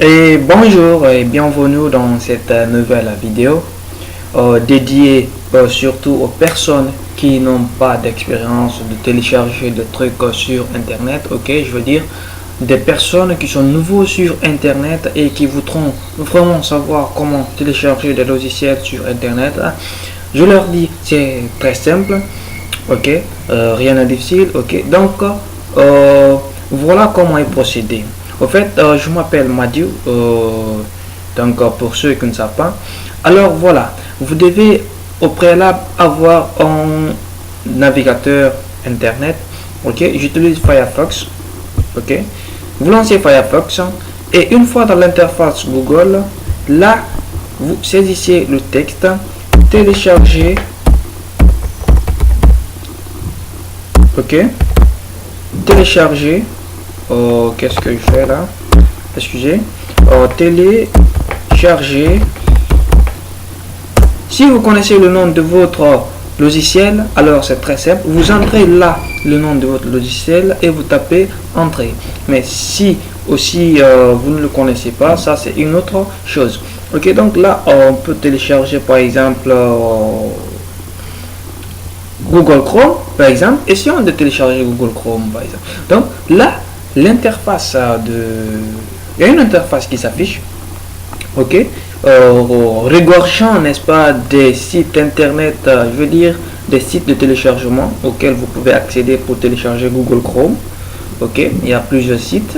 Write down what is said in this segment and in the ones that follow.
Et bonjour et bienvenue dans cette nouvelle vidéo dédiée surtout aux personnes qui n'ont pas d'expérience de télécharger des trucs sur internet. Ok, je veux dire des personnes qui sont nouveaux sur internet et qui voudront vraiment savoir comment télécharger des logiciels sur internet. Je leur dis c'est très simple. Ok, rien de difficile. Ok, donc voilà comment y procéder. Au fait, je m'appelle Madiou, donc pour ceux qui ne savent pas. Alors voilà, vous devez au préalable avoir un navigateur internet. Ok, j'utilise Firefox. Ok, vous lancez Firefox et une fois dans l'interface Google, là vous saisissez le texte, télécharger. Ok, télécharger. Qu'est-ce que je fais là? Excusez. Télécharger. Si vous connaissez le nom de votre logiciel, alors c'est très simple. Vous entrez là le nom de votre logiciel et vous tapez entrée. Mais si aussi vous ne le connaissez pas, ça c'est une autre chose. Ok, donc là on peut télécharger par exemple Google Chrome par exemple. Essayons de télécharger Google Chrome par exemple. Donc là l'interface il y a une interface qui s'affiche, ok, regorgeant, n'est-ce pas, des sites internet, je veux dire des sites de téléchargement auxquels vous pouvez accéder pour télécharger Google Chrome. Ok, il y a plusieurs sites.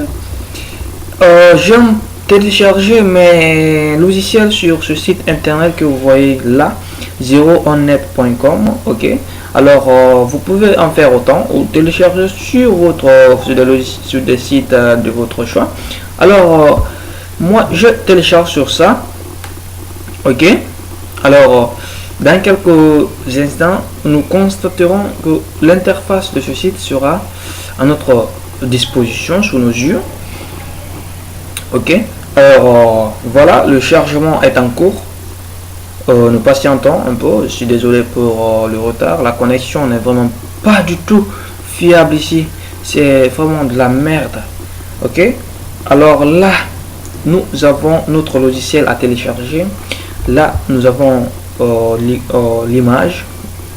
J'aime télécharger mes logiciels sur ce site internet que vous voyez là, 0onnet.com. ok, alors vous pouvez en faire autant ou télécharger sur des sites de votre choix. Alors moi je télécharge sur ça. Ok, alors dans quelques instants nous constaterons que l'interface de ce site sera à notre disposition sous nos yeux. Ok, alors voilà, le chargement est en cours. Nous patientons un peu. Je suis désolé pour le retard. La connexion n'est vraiment pas du tout fiable ici. C'est vraiment de la merde. Ok, alors là nous avons notre logiciel à télécharger. Là nous avons l'image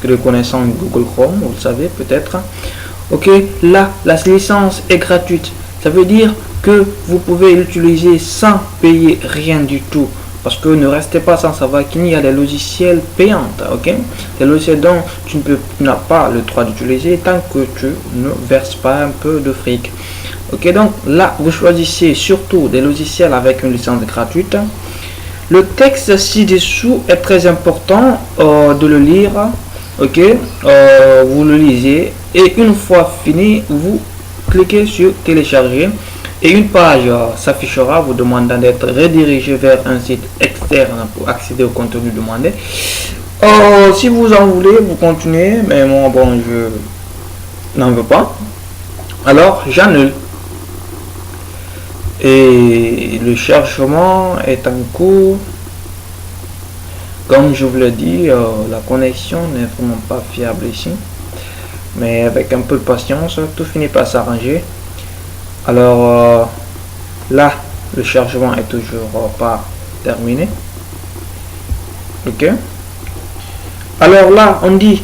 reconnaissant Google Chrome, vous le savez peut-être. Ok, là la licence est gratuite. Ça veut dire que vous pouvez l'utiliser sans payer rien du tout. Parce que ne restez pas sans savoir qu'il y a des logiciels payants, ok, des logiciels dont tu n'as pas le droit d'utiliser tant que tu ne verses pas un peu de fric. Ok, donc là vous choisissez surtout des logiciels avec une licence gratuite. Le texte ci-dessous est très important de le lire. Ok, vous le lisez et une fois fini vous cliquez sur télécharger. Et une page s'affichera vous demandant d'être redirigé vers un site externe pour accéder au contenu demandé. Si vous en voulez, vous continuez, mais moi, bon, je n'en veux pas. Alors, j'annule. Et le chargement est en cours. Comme je vous l'ai dit, la connexion n'est vraiment pas fiable ici. Mais avec un peu de patience, tout finit par s'arranger. Alors là le chargement est toujours pas terminé. Ok, alors là on dit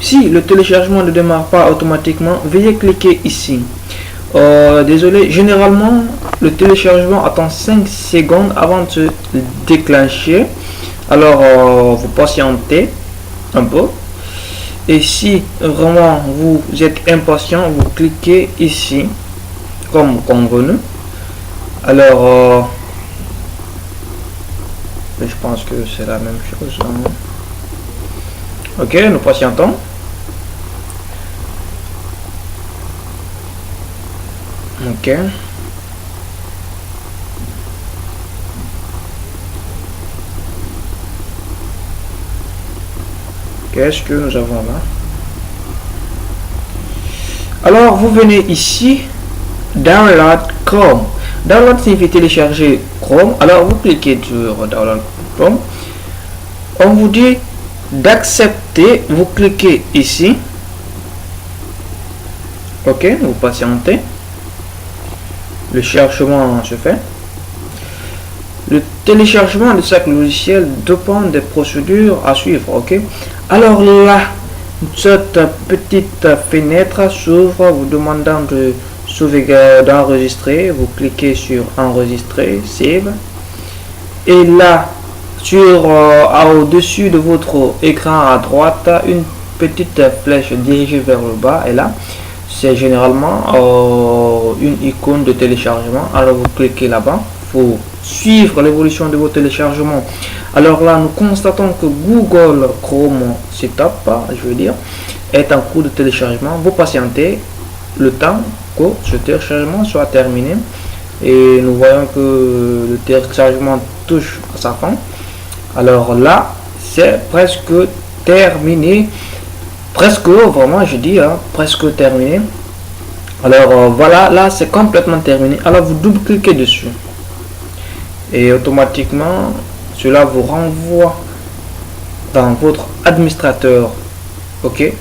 si le téléchargement ne démarre pas automatiquement, veuillez cliquer ici. Désolé, généralement le téléchargement attend 5 secondes avant de se déclencher. Alors vous patientez un peu et si vraiment vous êtes impatient, vous cliquez ici comme convenu. Alors je pense que c'est la même chose, hein. Ok, nous patientons. Ok, qu'est-ce que nous avons là? Alors vous venez ici, Download Chrome. Download signifie télécharger Chrome. Alors vous cliquez sur Download Chrome. On vous dit d'accepter. Vous cliquez ici. Ok, vous patientez. Le chargement se fait. téléchargement de chaque logiciel dépend des procédures à suivre. Ok, alors là, cette petite fenêtre s'ouvre vous demandant de d'enregistrer. Vous cliquez sur enregistrer, save, et là sur au-dessus de votre écran à droite, une petite flèche dirigée vers le bas, et là c'est généralement une icône de téléchargement. Alors vous cliquez là-bas pour suivre l'évolution de vos téléchargements. Alors là, nous constatons que Google Chrome Setup, je veux dire, est en cours de téléchargement. Vous patientez le temps que ce téléchargement soit terminé, et nous voyons que le téléchargement touche à sa fin. Alors là, c'est presque terminé, presque, vraiment je dis, presque terminé. Alors voilà, là c'est complètement terminé. Alors vous double-cliquez dessus et automatiquement cela vous renvoie dans votre administrateur, ok,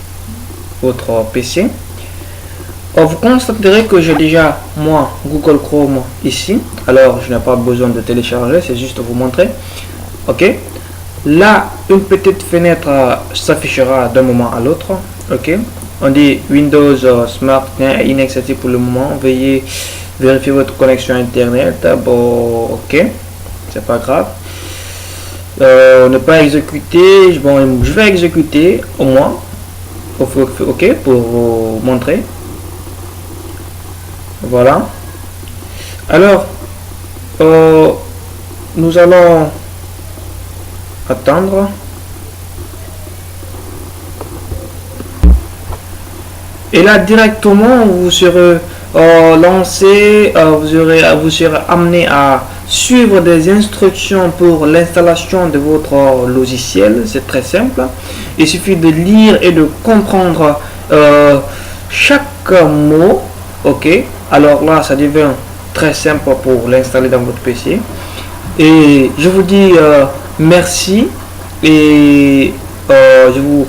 votre PC. Alors, vous constaterez que j'ai déjà moi Google Chrome ici, alors je n'ai pas besoin de télécharger, c'est juste vous montrer. Ok, là une petite fenêtre s'affichera d'un moment à l'autre. Ok, on dit Windows Smart est inaccessible pour le moment, veuillez vérifier votre connexion internet. Bon, ok, c'est pas grave. Ne pas exécuter, bon, je vais exécuter au moins, ok, pour vous montrer. Voilà, alors nous allons attendre. Et là directement vous serez lancé, vous serez amené à suivre des instructions pour l'installation de votre logiciel. C'est très simple, il suffit de lire et de comprendre chaque mot. Ok, alors là ça devient très simple pour l'installer dans votre PC, et je vous dis merci, et je vous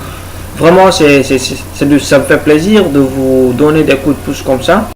vraiment ça me fait plaisir de vous donner des coups de pouce comme ça.